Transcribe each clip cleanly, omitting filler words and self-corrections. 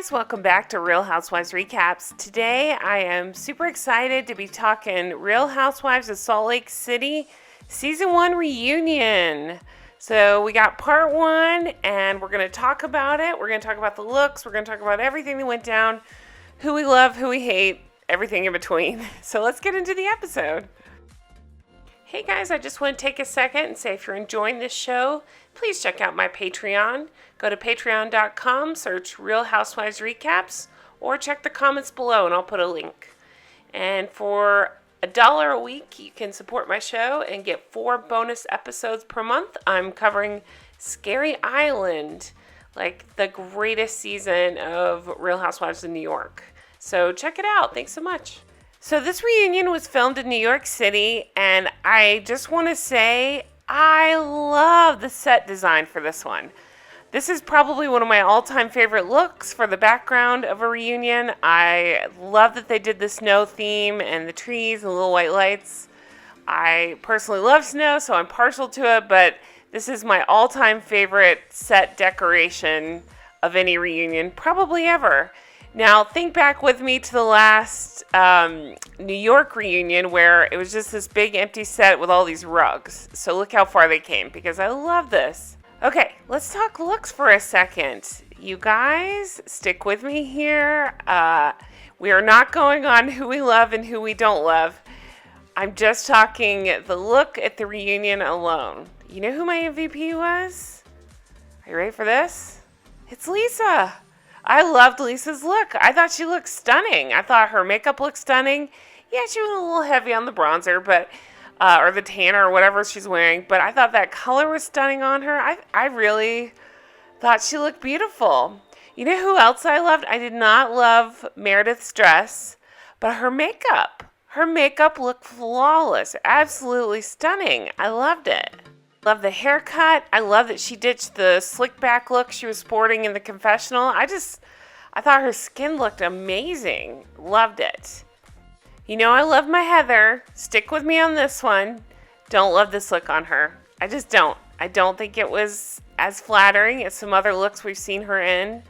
guys, welcome back to Real Housewives Recaps. Today I am super excited to be talking Real Housewives of Salt Lake City Season 1 reunion. So we got part 1 and we're going to talk about it. We're going to talk about the looks. We're going to talk about everything that went down, who we love, who we hate, everything in between. So let's get into the episode. Hey guys, I just want to take a second and say if you're enjoying this show, please check out my Patreon. Go to patreon.com, search Real Housewives Recaps, or check the comments below and I'll put a link. And for $1 a week, you can support my show and get 4 bonus episodes per month. I'm covering Scary Island, like the greatest season of Real Housewives in New York. So check it out. Thanks so much. So this reunion was filmed in New York City, and I just want to say I love the set design for this one. This is probably one of my all-time favorite looks for the background of a reunion. I love that they did the snow theme and the trees and the little white lights. I personally love snow, so I'm partial to it, but this is my all-time favorite set decoration of any reunion, probably ever. Now, think back with me to the last New York reunion where it was just this big empty set with all these rugs. So look how far they came, because I love this. Okay, let's talk looks for a second. You guys, stick with me here. We are not going on who we love and who we don't love. I'm just talking the look at the reunion alone. You know who my MVP was? Are you ready for this? It's Lisa. I loved Lisa's look. I thought she looked stunning. I thought her makeup looked stunning. Yeah, she was a little heavy on the bronzer, but or the tanner or whatever she's wearing. But I thought that color was stunning on her. I really thought she looked beautiful. You know who else I loved? I did not love Meredith's dress, but her makeup. Her makeup looked flawless. Absolutely stunning. I loved it. Love the haircut. I love that she ditched the slick back look she was sporting in the confessional. I thought her skin looked amazing. Loved it. You know I love my Heather. Stick with me on this one. Don't love this look on her. I just don't. I don't think it was as flattering as some other looks we've seen her in.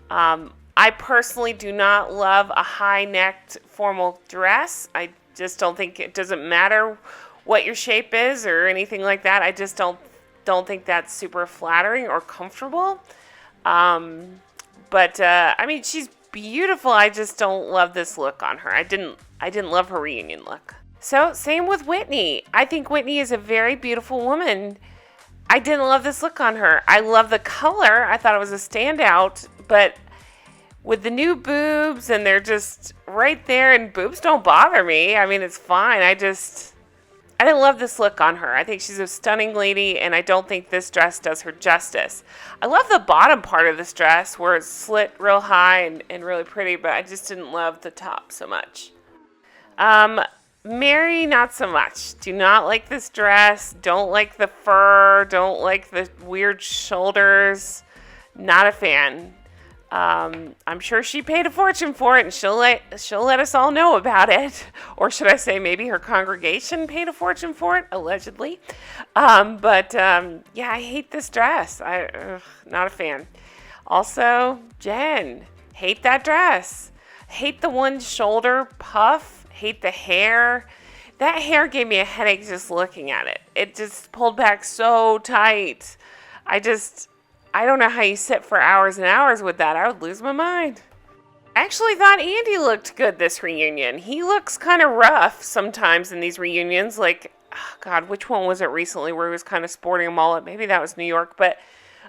I personally do not love a high-necked formal dress. I just don't think it doesn't matter what your shape is or anything like that. I just don't think that's super flattering or comfortable. But I mean, she's beautiful. I just don't love this look on her. I didn't love her reunion look. So same with Whitney. I think Whitney is a very beautiful woman. I didn't love this look on her. I love the color. I thought it was a standout, but with the new boobs and they're just right there, and boobs don't bother me. I mean, it's fine. I didn't love this look on her. I think she's a stunning lady, and I don't think this dress does her justice. I love the bottom part of this dress where it's slit real high and really pretty, but I just didn't love the top so much. Mary, not so much. Do not like this dress. Don't like the fur. Don't like the weird shoulders. Not a fan. I'm sure she paid a fortune for it, and she'll let us all know about it. Or should I say maybe her congregation paid a fortune for it, allegedly. Yeah, I hate this dress. Not a fan. Also, Jen, hate that dress. Hate the one shoulder puff. Hate the hair. That hair gave me a headache just looking at it. It just pulled back so tight. I don't know how you sit for hours and hours with that. I would lose my mind. I actually thought Andy looked good this reunion. He looks kind of rough sometimes in these reunions. Like, oh God, which one was it recently where he was kind of sporting a mullet? Maybe that was New York. But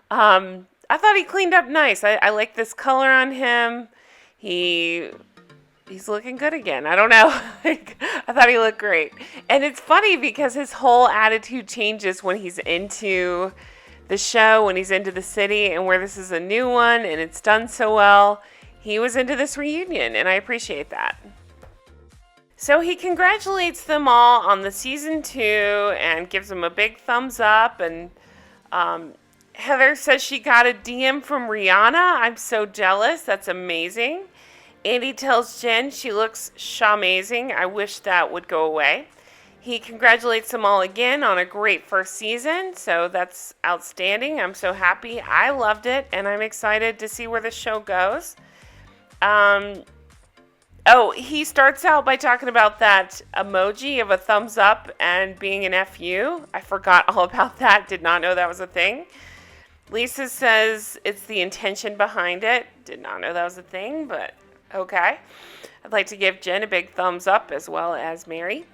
I thought he cleaned up nice. I like this color on him. He's looking good again. I don't know. I thought he looked great. And it's funny because his whole attitude changes when he's into the show, when he's into the city, and where this is a new one and it's done so well. He was into this reunion, and I appreciate that. So he congratulates them all on the season 2 and gives them a big thumbs up. And Heather says she got a DM from Rihanna. I'm so jealous. That's amazing. Andy tells Jen she looks Shah-mazing. I wish that would go away. He congratulates them all again on a great first season, so that's outstanding. I'm so happy. I loved it, and I'm excited to see where the show goes. Oh, he starts out by talking about that emoji of a thumbs up and being an FU. I forgot all about that. Did not know that was a thing. Lisa says it's the intention behind it. Did not know that was a thing, but okay. I'd like to give Jen a big thumbs up as well as Mary.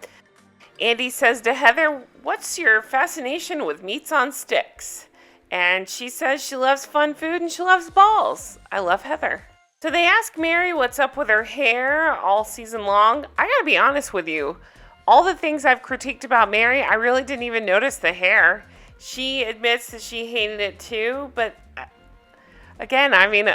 Andy says to Heather, what's your fascination with meats on sticks? And she says she loves fun food and she loves balls. I love Heather. So they ask Mary what's up with her hair all season long. I gotta be honest with you. All the things I've critiqued about Mary, I really didn't even notice the hair. She admits that she hated it too, but again, I mean,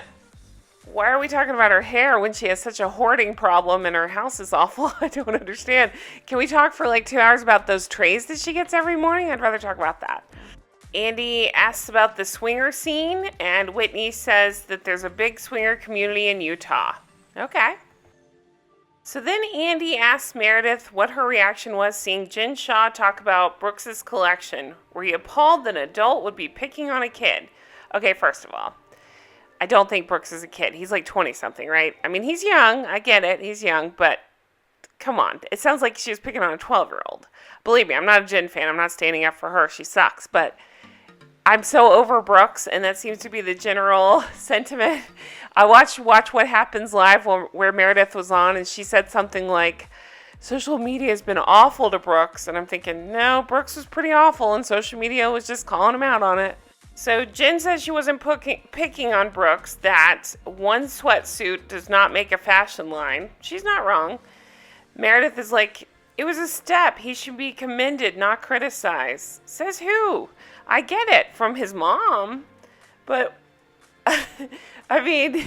why are we talking about her hair when she has such a hoarding problem and her house is awful? I don't understand. Can we talk for like 2 hours about those trays that she gets every morning? I'd rather talk about that. Andy asks about the swinger scene, and Whitney says that there's a big swinger community in Utah. Okay. So then Andy asks Meredith what her reaction was seeing Jen Shah talk about Brooks's collection. Were you appalled that an adult would be picking on a kid? Okay, first of all, I don't think Brooks is a kid. He's like 20-something, right? I mean, he's young. I get it. He's young, but come on. It sounds like she was picking on a 12-year-old. Believe me, I'm not a Jen fan. I'm not standing up for her. She sucks, but I'm so over Brooks, and that seems to be the general sentiment. I watch What Happens Live where Meredith was on, and she said something like, social media has been awful to Brooks. And I'm thinking, no, Brooks was pretty awful, and social media was just calling him out on it. So Jen says she wasn't picking on Brooks, that one sweatsuit does not make a fashion line. She's not wrong. Meredith is like, it was a step. He should be commended, not criticized. Says who? I get it from his mom, but I mean,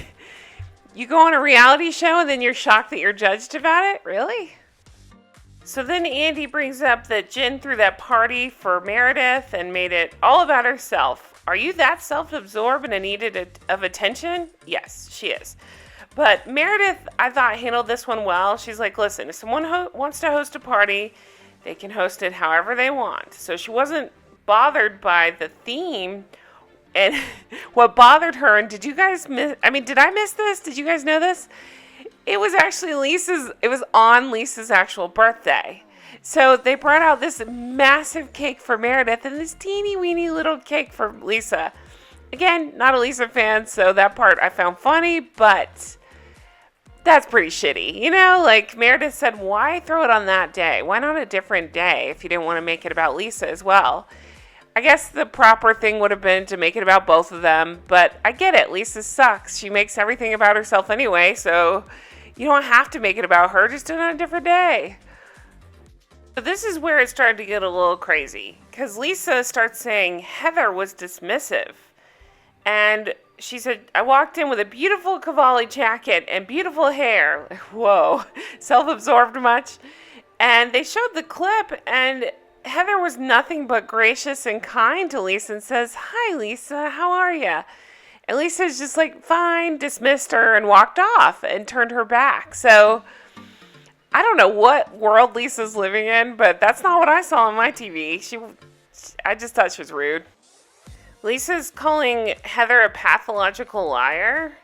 you go on a reality show and then you're shocked that you're judged about it? Really? So then Andy brings up that Jen threw that party for Meredith and made it all about herself. Are you that self-absorbed and in need of attention? Yes, she is. But Meredith, I thought, handled this one well. She's like, listen, if someone wants to host a party, they can host it however they want. So she wasn't bothered by the theme and what bothered her. And did you guys did I miss this? Did you guys know this? It was actually it was on Lisa's actual birthday. So they brought out this massive cake for Meredith and this teeny weeny little cake for Lisa. Again, not a Lisa fan, so that part I found funny, but that's pretty shitty. You know, like Meredith said, why throw it on that day? Why not a different day if you didn't want to make it about Lisa as well? I guess the proper thing would have been to make it about both of them, but I get it. Lisa sucks. She makes everything about herself anyway, so you don't have to make it about her. Just do it on a different day. But this is where it started to get a little crazy, because Lisa starts saying Heather was dismissive. And she said, I walked in with a beautiful Cavalli jacket and beautiful hair. Whoa, self-absorbed much? And they showed the clip, and Heather was nothing but gracious and kind to Lisa and says, hi, Lisa, how are you? And Lisa's just like, fine, dismissed her and walked off and turned her back. So I don't know what world Lisa's living in, but that's not what I saw on my TV. I just thought she was rude. Lisa's calling Heather a pathological liar,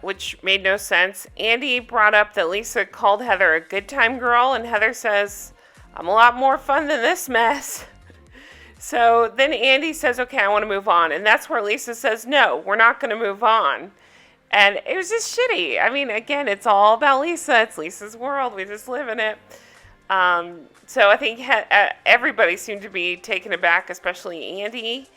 which made no sense. Andy brought up that Lisa called Heather a good time girl, and Heather says, I'm a lot more fun than this mess. So then Andy says, okay, I want to move on. And that's where Lisa says, no, we're not going to move on. And it was just shitty. I mean, again, it's all about Lisa. It's Lisa's world. We just live in it. So I think everybody seemed to be taken aback, especially Andy.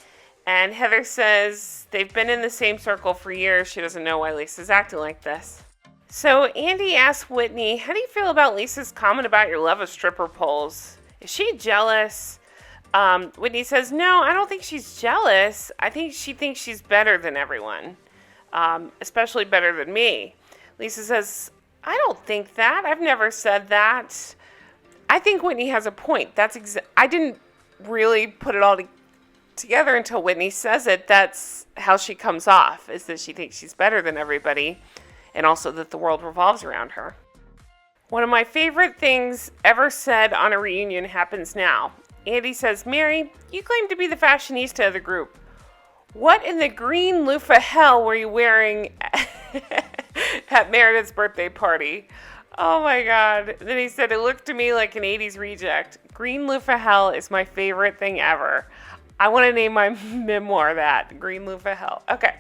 And Heather says they've been in the same circle for years. She doesn't know why Lisa's acting like this. So Andy asks Whitney, how do you feel about Lisa's comment about your love of stripper poles? Is she jealous? Whitney says, no, I don't think she's jealous. I think she thinks she's better than everyone, especially better than me. Lisa says, I don't think that. I've never said that. I think Whitney has a point. I didn't really put it all together until Whitney says it. That's how she comes off, is that she thinks she's better than everybody, and also that the world revolves around her. One of my favorite things ever said on a reunion happens now. Andy says, Mary, you claim to be the fashionista of the group. What in the green loofah hell were you wearing at Meredith's birthday party. Oh my God. Then he said, it looked to me like an 80s reject. Green loofah hell is my favorite thing ever. I want to name my memoir that. Green loofah hell. Okay.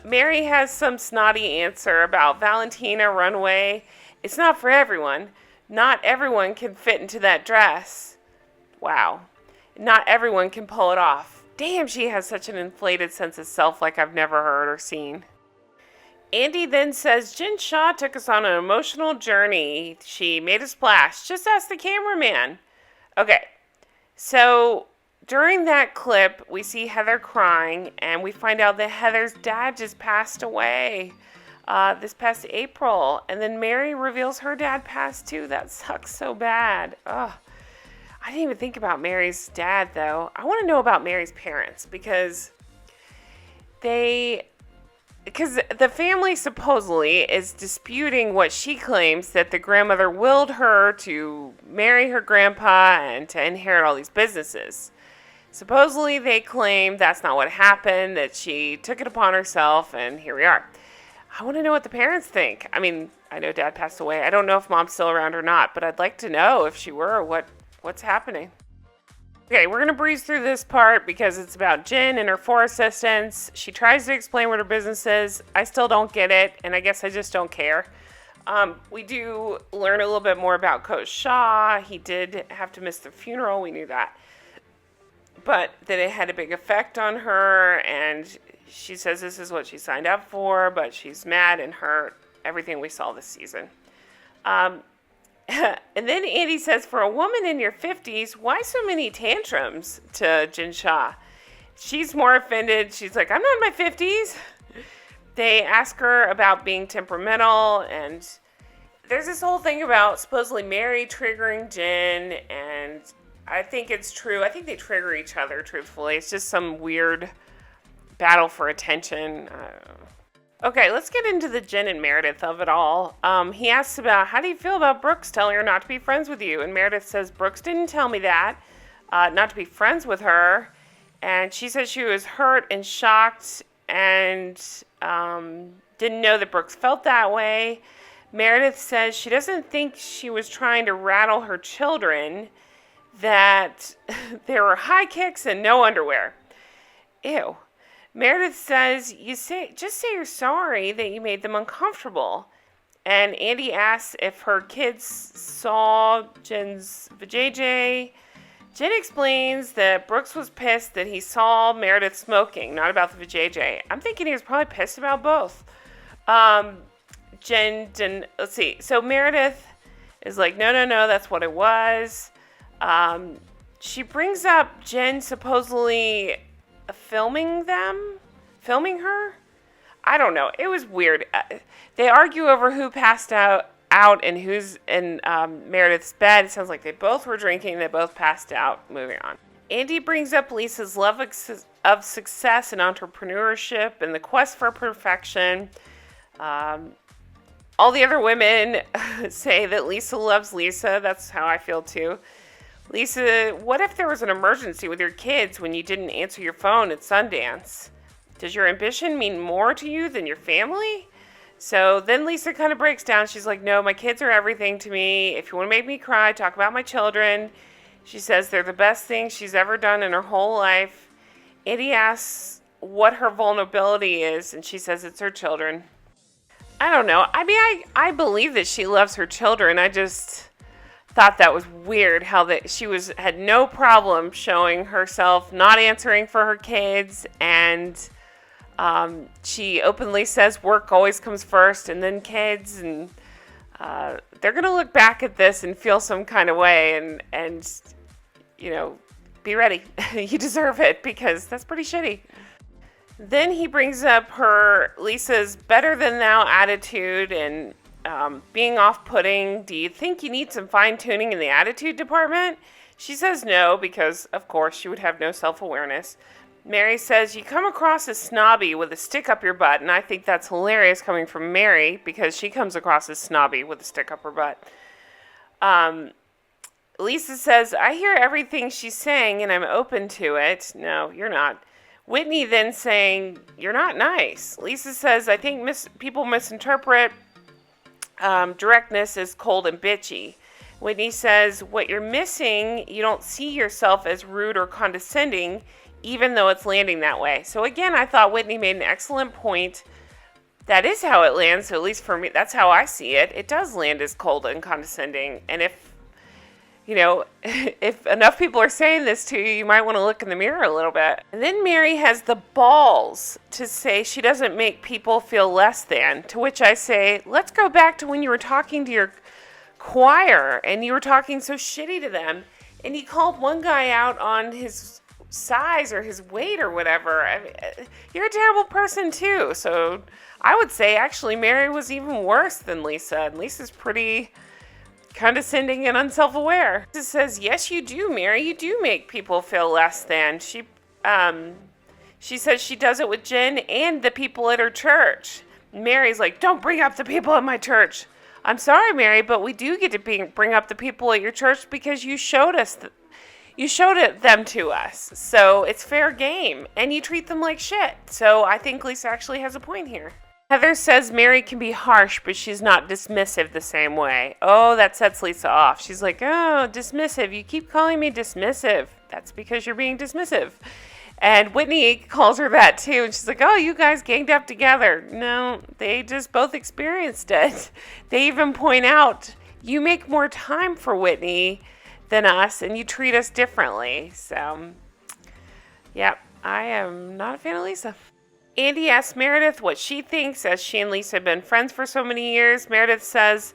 Mary has some snotty answer about Valentina runway. It's not for everyone. Not everyone can fit into that dress. Wow. Not everyone can pull it off. Damn, she has such an inflated sense of self like I've never heard or seen. Andy then says, Jen Shah took us on an emotional journey. She made a splash. Just ask the cameraman. Okay, so during that clip, we see Heather crying, and we find out that Heather's dad just passed away this past April. And then Mary reveals her dad passed too. That sucks so bad. Ugh. I didn't even think about Mary's dad, though. I want to know about Mary's parents because the family supposedly is disputing what she claims that the grandmother willed her to marry her grandpa and to inherit all these businesses. Supposedly they claim that's not what happened, that she took it upon herself, and here we are. I want to know what the parents think. I mean, I know dad passed away. I don't know if mom's still around or not, but I'd like to know if she were, what's happening. Okay, we're going to breeze through this part because it's about Jen and her 4 assistants. She tries to explain what her business is. I still don't get it, and I guess I just don't care. We do learn a little bit more about Coach Shah. He did have to miss the funeral. We knew that. But that it had a big effect on her, and she says this is what she signed up for, but she's mad and hurt. Everything we saw this season. And then Andy says, for a woman in your 50s, why so many tantrums to Jen Shah? She's more offended. She's like, I'm not in my 50s. They ask her about being temperamental, and there's this whole thing about supposedly Mary triggering Jen, and I think it's true. I think they trigger each other, truthfully. It's just some weird battle for attention. Okay, let's get into the Jen and Meredith of it all. He asks about, how do you feel about Brooks telling her not to be friends with you? And Meredith says, Brooks didn't tell me that, not to be friends with her. And she says she was hurt and shocked and didn't know that Brooks felt that way. Meredith says she doesn't think she was trying to rattle her children, that there were high kicks and no underwear. Ew. Meredith says, just say you're sorry that you made them uncomfortable. And Andy asks if her kids saw Jen's vajayjay. Jen explains that Brooks was pissed that he saw Meredith smoking, not about the vajayjay. I'm thinking he was probably pissed about both. Jen didn't, let's see. So Meredith is like, no, that's what it was. She brings up Jen supposedly filming her. I don't know. It was weird. They argue over who passed out and who's in Meredith's bed. It sounds like they both were drinking. They both passed out. Moving on. Andy brings up Lisa's love of success and entrepreneurship and the quest for perfection. All the other women say that Lisa loves Lisa. That's how I feel too. Lisa, what if there was an emergency with your kids when you didn't answer your phone at Sundance? Does your ambition mean more to you than your family? So then Lisa kind of breaks down. She's like, no, my kids are everything to me. If you want to make me cry, talk about my children. She says they're the best thing she's ever done in her whole life. Andy asks what her vulnerability is, and she says it's her children. I don't know. I mean, I believe that she loves her children. I just thought that was weird how that she had no problem showing herself not answering for her kids, and she openly says work always comes first and then kids, and they're gonna look back at this and feel some kind of way, and you know, be ready. You deserve it, because that's pretty shitty. Then he brings up Lisa's better than thou attitude and being off-putting. Do you think you need some fine-tuning in the attitude department? She says no, because, of course, she would have no self-awareness. Mary says, you come across as snobby with a stick up your butt, and I think that's hilarious coming from Mary, because she comes across as snobby with a stick up her butt. Lisa says, I hear everything she's saying, and I'm open to it. No, you're not. Whitney then saying, "You're not nice." Lisa says, "I think people misinterpret directness as cold and bitchy." Whitney says, "What you're missing, you don't see yourself as rude or condescending, even though it's landing that way." So again, I thought Whitney made an excellent point. That is how it lands, so at least for me, that's how I see it. It does land as cold and condescending. And if if enough people are saying this to you, you might want to look in the mirror a little bit. And then Mary has the balls to say she doesn't make people feel less than, to which I say, let's go back to when you were talking to your choir and you were talking so shitty to them, and you called one guy out on his size or his weight or whatever. I mean, you're a terrible person too. So I would say actually Mary was even worse than Lisa, and Lisa's pretty condescending and unself-aware. Lisa says, "Yes, you do, Mary. You do make people feel less than." She says she does it with Jen and the people at her church. Mary's like, "Don't bring up the people at my church." "I'm sorry, Mary, but we do get to bring up the people at your church because you showed them to us. So it's fair game, and you treat them like shit." So I think Lisa actually has a point here. Heather says Mary can be harsh, but she's not dismissive the same way. Oh, that sets Lisa off. She's like, "Oh, dismissive. You keep calling me dismissive. That's because you're being dismissive." And Whitney calls her that too. And she's like, "Oh, you guys ganged up together." No, they just both experienced it. They even point out, you make more time for Whitney than us, and you treat us differently. So, yep, I am not a fan of Lisa. Andy asks Meredith what she thinks, as she and Lisa have been friends for so many years. Meredith says,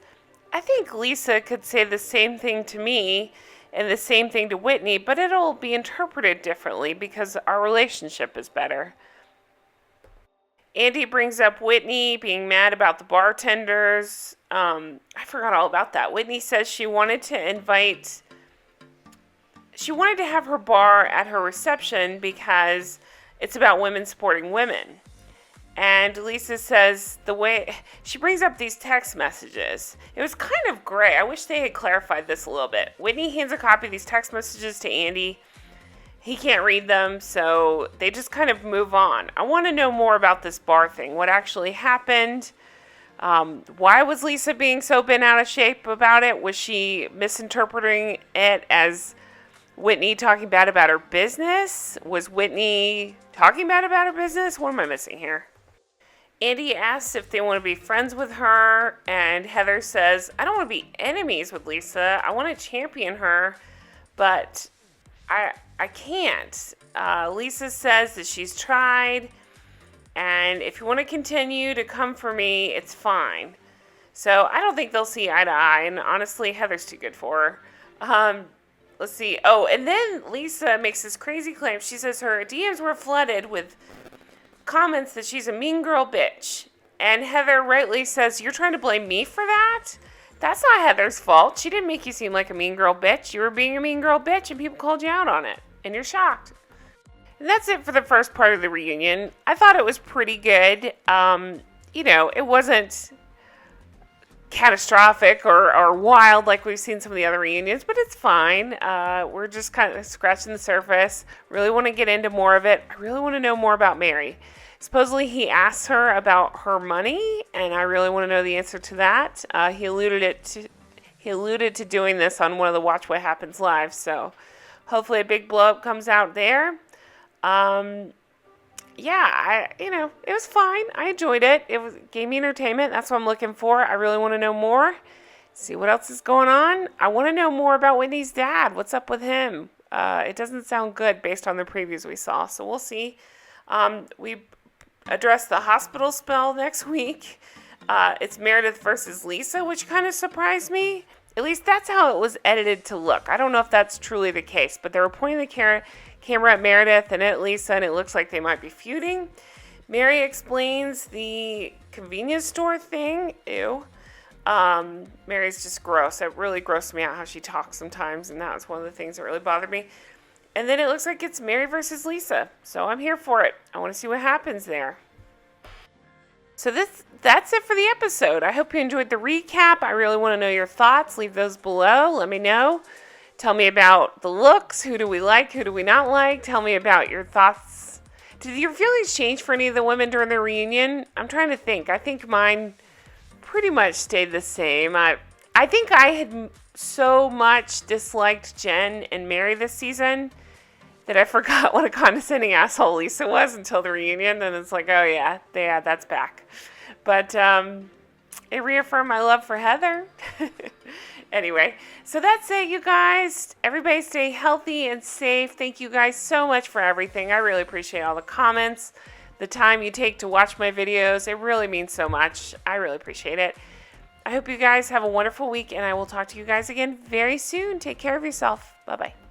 "I think Lisa could say the same thing to me and the same thing to Whitney, but it'll be interpreted differently because our relationship is better." Andy brings up Whitney being mad about the bartenders. I forgot all about that. Whitney says she wanted to have her bar at her reception because it's about women supporting women. And Lisa says she brings up these text messages. It was kind of gray. I wish they had clarified this a little bit. Whitney hands a copy of these text messages to Andy. He can't read them, so they just kind of move on. I want to know more about this bar thing. What actually happened? Why was Lisa being so bent out of shape about it? Was she misinterpreting it as Whitney talking bad about her business? Was Whitney talking bad about her business? What am I missing here? Andy asks if they want to be friends with her, and Heather says, "I don't want to be enemies with Lisa. I want to champion her, but I can't." Lisa says that she's tried, and if you want to continue to come for me, it's fine. So I don't think they'll see eye to eye, and honestly, Heather's too good for her. Let's see. Oh, and then Lisa makes this crazy claim. She says her DMs were flooded with comments that she's a mean girl bitch. And Heather rightly says, "You're trying to blame me for that? That's not Heather's fault. She didn't make you seem like a mean girl bitch. You were being a mean girl bitch and people called you out on it. And you're shocked." And that's it for the first part of the reunion. I thought it was pretty good. It wasn't catastrophic or wild like we've seen some of the other reunions, but it's fine. We're just kind of scratching the surface. Really want to get into more of it. I really want to know more about Mary. Supposedly he asked her about her money, and I really want to know the answer to that. He alluded to doing this on one of the Watch What Happens Live, so hopefully a big blow up comes out there. It was fine. I enjoyed it. Gave me entertainment. That's what I'm looking for. I really want to know more. See what else is going on. I want to know more about Whitney's dad. What's up with him? It doesn't sound good based on the previews we saw, so we'll see. We address the hospital spell next week. It's Meredith versus Lisa, which kind of surprised me. At least that's how it was edited to look. I don't know if that's truly the case, but they were pointing the camera at Meredith and at Lisa, and it looks like they might be feuding. Mary explains the convenience store thing. Ew. Mary's just gross. It really grossed me out how she talks sometimes, and that was one of the things that really bothered me. And then it looks like it's Mary versus Lisa, so I'm here for it. I want to see what happens there. So that's it for the episode. I hope you enjoyed the recap. I really want to know your thoughts. Leave those below. Let me know. Tell me about the looks. Who do we like? Who do we not like? Tell me about your thoughts. Did your feelings change for any of the women during the reunion? I'm trying to think. I think mine pretty much stayed the same. I think I had so much disliked Jen and Mary this season that I forgot what a condescending asshole Lisa was until the reunion. And it's like, oh yeah, that's back. But it reaffirmed my love for Heather. Anyway, so that's it, you guys. Everybody stay healthy and safe. Thank you guys so much for everything. I really appreciate all the comments, the time you take to watch my videos. It really means so much. I really appreciate it. I hope you guys have a wonderful week, and I will talk to you guys again very soon. Take care of yourself. Bye-bye.